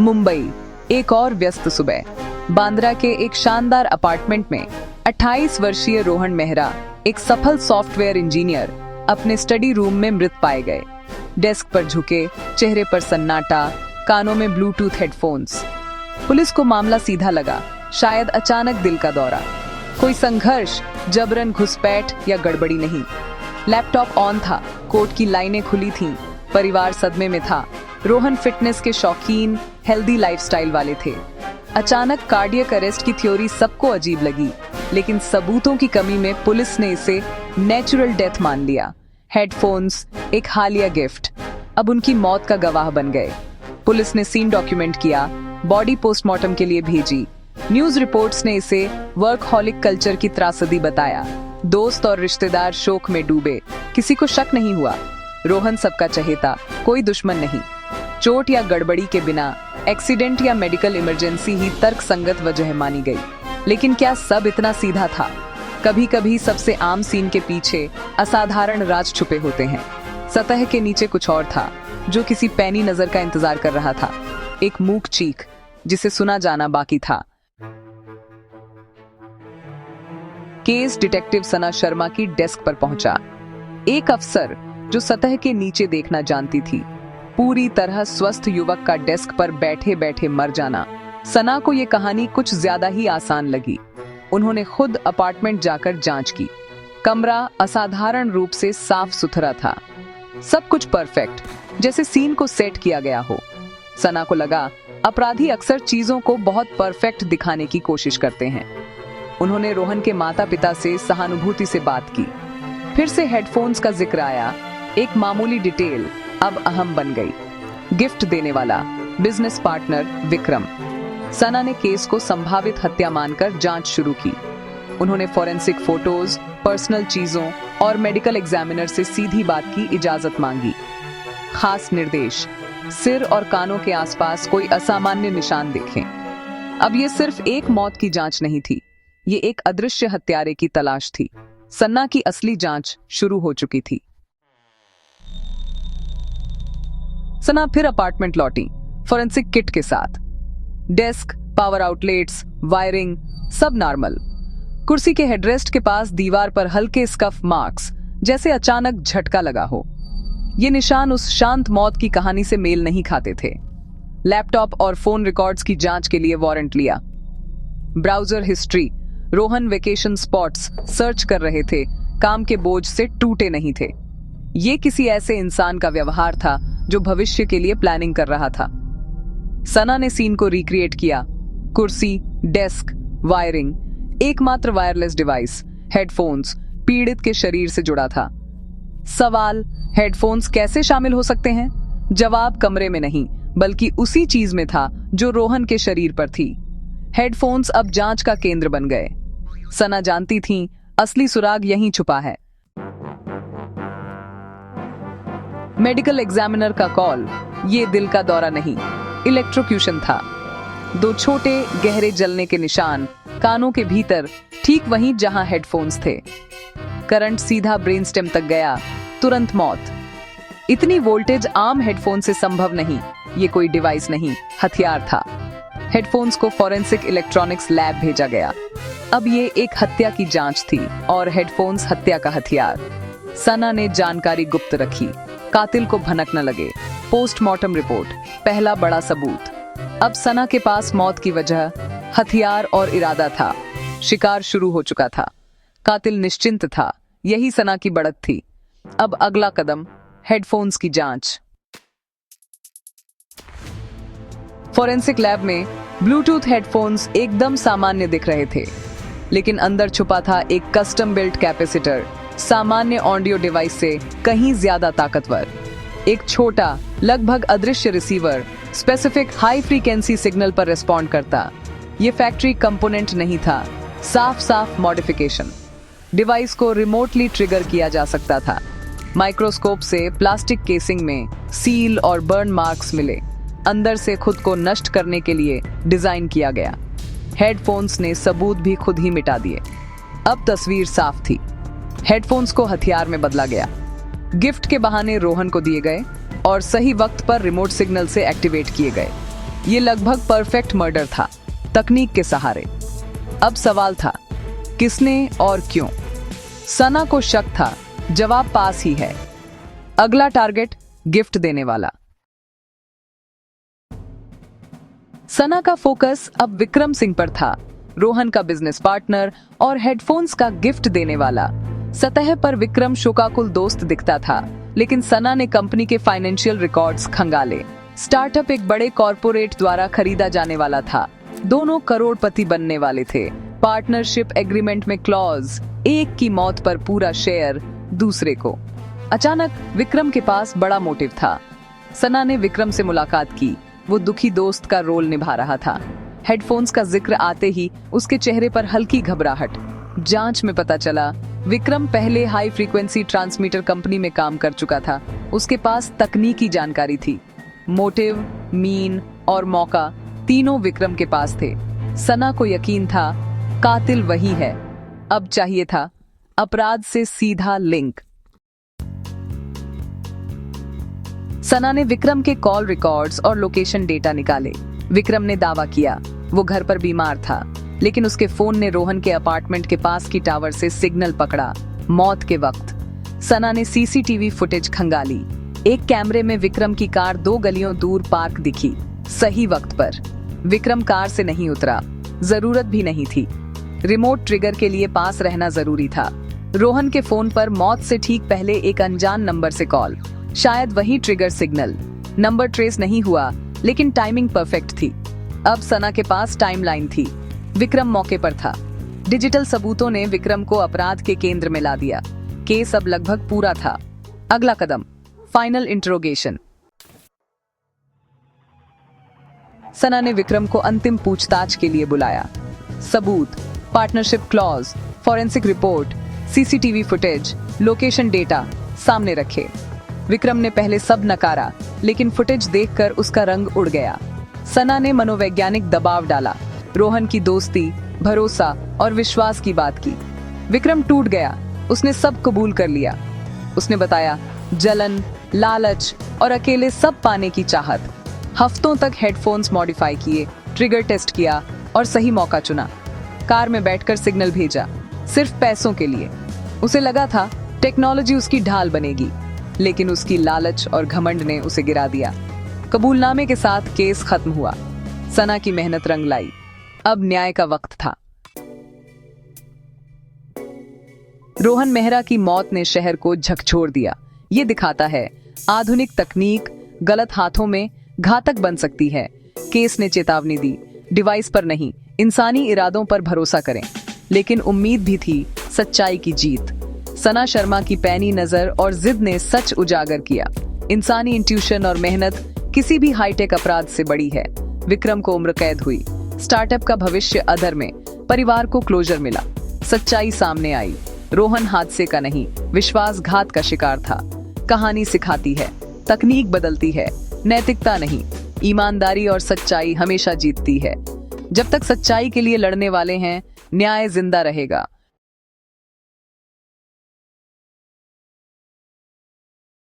मुंबई, एक और व्यस्त सुबह। बांद्रा के एक शानदार अपार्टमेंट में 28 वर्षीय रोहन मेहरा, एक सफल सॉफ्टवेयर इंजीनियर, अपने स्टडी रूम में मृत पाए गए। डेस्क पर झुके, चेहरे पर सन्नाटा, कानों में ब्लूटूथ हेडफोन्स। पुलिस को मामला सीधा लगा, शायद अचानक दिल का दौरा। कोई संघर्ष, जबरन घुसपैठ या गड़बड़ी नहीं। लैपटॉप ऑन था, कोर्ट की लाइनें खुली थीं, परिवार सदमे में था। रोहन फिटनेस के शौकीन, हेल्दी लाइफस्टाइल वाले थे। अचानक कार्डियक अरेस्ट की थ्योरी सबको अजीब लगी, लेकिन सबूतों की कमी में पुलिस ने इसे नेचुरल डेथ मान लिया। हेडफोन्स, एक हालिया गिफ्ट, अब उनकी मौत का गवाह बन गए। पुलिस ने सीन डॉक्यूमेंट किया, बॉडी पोस्टमार्टम के लिए भेजी। न्यूज रिपोर्ट्स ने इसे वर्कहॉलिक कल्चर की त्रासदी बताया। दोस्त और रिश्तेदार शोक में डूबे, किसी को शक नहीं हुआ। रोहन सबका चहेता, कोई दुश्मन नहीं। चोट या गड़बड़ी के बिना एक्सीडेंट या मेडिकल इमरजेंसी ही तर्क संगत वजह मानी गई। लेकिन क्या सब इतना सीधा था? कभी कभी सबसे आम सीन के पीछे असाधारण राज छुपे होते हैं। सतह के नीचे कुछ और था, जो किसी पैनी नजर का इंतजार कर रहा था। एक मूक चीख, जिसे सुना जाना बाकी था। केस डिटेक्टिव सना शर्मा की डेस्क पर पहुंचा। एक अफसर जो सतह के नीचे देखना जानती थी। पूरी तरह स्वस्थ युवक का डेस्क पर बैठे बैठे मर जाना। सना को यह कहानी कुछ ज्यादा ही आसान लगी। उन्होंने खुद अपार्टमेंट जाकर जांच की। कमरा असाधारण रूप से साफ सुथरा था, सब कुछ परफेक्ट, जैसे सीन को सेट किया गया हो। सना को लगा अपराधी अक्सर चीजों को बहुत परफेक्ट दिखाने की कोशिश करते हैं। उन्होंने रोहन के माता पिता से सहानुभूति से बात की। फिर से हेडफोन्स का जिक्र आया। एक मामूली डिटेल अब अहम बन गई। गिफ्ट देने वाला बिजनेस पार्टनर विक्रम। सना ने केस को संभावित हत्या मानकर जांच शुरू की। उन्होंने फॉरेंसिक फोटोज, पर्सनल चीजों और मेडिकल एग्जामिनर से सीधी बात की इजाजत मांगी। खास निर्देश, सिर और कानों के आसपास कोई असामान्य निशान देखें। अब ये सिर्फ एक मौत की जांच नहीं थी, ये एक अदृश्य हत्यारे की तलाश थी। सन्ना की असली जांच शुरू हो चुकी थी। सना फिर अपार्टमेंट लौटी, फॉरेंसिक किट के साथ। डेस्क, पावर आउटलेट्स, वायरिंग, सब नॉर्मल। कुर्सी के हेडरेस्ट के पास दीवार पर हल्के स्कफ मार्क्स, जैसे अचानक झटका लगा हो। ये निशान उस शांत मौत की कहानी से मेल नहीं खाते थे। लैपटॉप और फोन रिकॉर्ड्स की जांच के लिए वारंट लिया। Browser history, Rohan vacation spots search कर रहे थे, काम के बोझ से टूटे नहीं थे। ये किसी ऐसे इंसान का व्यवहार था जो भविष्य के लिए प्लानिंग कर रहा था। सना ने सीन को रिक्रिएट किया। कुर्सी, डेस्क, वायरिंग, एकमात्र वायरलेस डिवाइस हेडफोन्स पीड़ित के शरीर से जुड़ा था। सवाल, हेडफोन्स कैसे शामिल हो सकते हैं? जवाब कमरे में नहीं, बल्कि उसी चीज में था जो रोहन के शरीर पर थी। हेडफोन्स अब जांच का केंद्र बन गए। सना जानती थीं, असली सुराग यहीं छुपा है। मेडिकल एग्जामिनर का कॉल, ये दिल का दौरा नहीं, इलेक्ट्रोक्यूशन था। 2 छोटे गहरे जलने के निशान कानों के भीतर, ठीक वहीं जहां हेडफोन्स थे। करंट सीधा ब्रेनस्टेम तक गया, तुरंत मौत। इतनी वोल्टेज आम हेडफोन से संभव नहीं। ये कोई डिवाइस नहीं, हथियार था। हेडफोन्स को फॉरेंसिक इलेक्ट्रॉनिक्स लैब भेजा गया। अब ये एक हत्या की जांच थी और हेडफोन्स हत्या का हथियार। सना ने जानकारी गुप्त रखी, कातिल को भनक न लगे। पोस्टमार्टम रिपोर्ट, पहला बड़ा सबूत। अब सना के पास मौत की वजह, हथियार और इरादा था। शिकार शुरू हो चुका था। कातिल निश्चिंत था, यही सना की बढ़त थी। अब अगला कदम, हेडफोन्स की जांच। फॉरेंसिक लैब में ब्लूटूथ हेडफोन्स एकदम सामान्य दिख रहे थे, लेकिन अंदर छुपा था एक कस्टम बिल्ट कैपेसिटर, सामान्य ऑडियो डिवाइस से कहीं ज्यादा ताकतवर। एक छोटा, लगभग अदृश्य receiver specific high frequency signal पर रिस्पॉन्ड करता। ये फैक्ट्री कंपोनेंट नहीं था, साफ मॉडिफिकेशन। डिवाइस को रिमोटली ट्रिगर किया जा सकता था। माइक्रोस्कोप से प्लास्टिक केसिंग में सील और बर्न मार्क्स मिले। अंदर से खुद को नष्ट करने के लिए डिजाइन किया गया। हेडफोन्स ने सबूत भी खुद ही मिटा दिए। अब तस्वीर साफ थी। हेडफोन्स को हथियार में बदला गया। गिफ्ट के बहाने रोहन को दिए गए और सही वक्त पर रिमोट सिग्नल से एक्टिवेट किए गए। ये लगभग परफेक्ट मर्डर था, तकनीक के सहारे। अब सवाल था, किसने और क्यों? सना को शक था, जवाब पास ही है। अगला टारगेट गिफ्ट देने वाला। सना का फोकस अब विक्रम सिंह पर था, रोहन का बिजनेस पार्टनर और हेडफोन्स का गिफ्ट देने वाला। सतह पर विक्रम शोकाकुल दोस्त दिखता था, लेकिन सना ने कंपनी के फाइनेंशियल रिकॉर्ड्स खंगाले। स्टार्टअप एक बड़े कॉर्पोरेट द्वारा खरीदा जाने वाला था। दोनों करोड़पति बनने वाले थे। पार्टनरशिप एग्रीमेंट में क्लॉज, एक की मौत पर पूरा शेयर दूसरे को। अचानक विक्रम के पास बड़ा मोटिव था। सना ने विक्रम से मुलाकात की। वो दुखी दोस्त का रोल निभा रहा था। हेडफोन्स का जिक्र आते ही उसके चेहरे पर हल्की घबराहट। जांच में पता चला, विक्रम पहले हाई फ्रीक्वेंसी ट्रांसमीटर कंपनी में काम कर चुका था। उसके पास तकनीकी जानकारी थी। मोटिव, मीन और मौका तीनों विक्रम के पास थे। सना को यकीन था, कातिल वही है। अब चाहिए था अपराध से सीधा लिंक। सना ने विक्रम के कॉल रिकॉर्ड्स और लोकेशन डेटा निकाले। विक्रम ने दावा किया वो घर पर बीमार था, लेकिन उसके फोन ने रोहन के अपार्टमेंट के पास की टावर से सिग्नल पकड़ा, मौत के वक्त। सना ने सीसीटीवी फुटेज खंगाली। एक कैमरे में विक्रम की कार 2 गलियों दूर पार्क दिखी, सही वक्त पर। विक्रम कार से नहीं उतरा, जरूरत भी नहीं थी। रिमोट ट्रिगर के लिए पास रहना जरूरी था। रोहन के फोन पर मौत से ठीक पहले एक अनजान नंबर से कॉल, शायद वही ट्रिगर सिग्नल। नंबर ट्रेस नहीं हुआ, लेकिन टाइमिंग परफेक्ट थी। अब सना के पास टाइमलाइन थी। विक्रम मौके पर था। डिजिटल सबूतों ने विक्रम को अपराध के केंद्र में ला दिया। केस अब लगभग पूरा था। अगला कदम, फाइनल इंटरोगेशन। सना ने विक्रम को अंतिम पूछताछ के लिए बुलाया। सबूत, partnership clause, forensic report, CCTV footage, location data सामने रखे। विक्रम ने पहले सब नकारा, लेकिन फुटेज देखकर उसका रंग उड़ गया। सना ने मनोवैज्ञानिक दबाव डाला, रोहन की दोस्ती, भरोसा और विश्वास की बात की। विक्रम टूट गया। उसने सब कबूल कर लिया। उसने बताया, जलन, लालच और अकेले सब पाने की चाहत। हफ्तों तक हेडफोन्स मॉडिफाई किए, ट्रिगर टेस्ट किया और सही मौका चुना। कार में बैठकर सिग्नल भेजा, सिर्फ पैसों के लिए। उसे लगा था टेक्नोलॉजी उसकी ढाल बनेगी, लेकिन उसकी लालच और घमंड ने उसे गिरा दिया। कबूलनामे के साथ केस खत्म हुआ। सना की मेहनत रंग लाई। अब न्याय का वक्त था। रोहन मेहरा की मौत ने शहर को झकझोर दिया। ये दिखाता है, आधुनिक तकनीक गलत हाथों में घातक बन सकती है। केस ने चेतावनी दी, डिवाइस पर नहीं, इंसानी इरादों पर भरोसा करें। लेकिन उम्मीद भी थी, सच्चाई की जीत। सना शर्मा की पैनी नजर और जिद ने सच उजागर किया। इंसानी इंट्यूशन और मेहनत किसी भी हाईटेक अपराध से बड़ी है। विक्रम को उम्र कैद हुई। स्टार्टअप का भविष्य अधर में। परिवार को क्लोजर मिला। सच्चाई सामने आई। रोहन हादसे का नहीं, विश्वासघात का शिकार था। कहानी सिखाती है, तकनीक बदलती है, नैतिकता नहीं, ईमानदारी और सच्चाई हमेशा जीतती है। जब तक सच्चाई के लिए लड़ने वाले हैं, न्याय जिंदा रहेगा।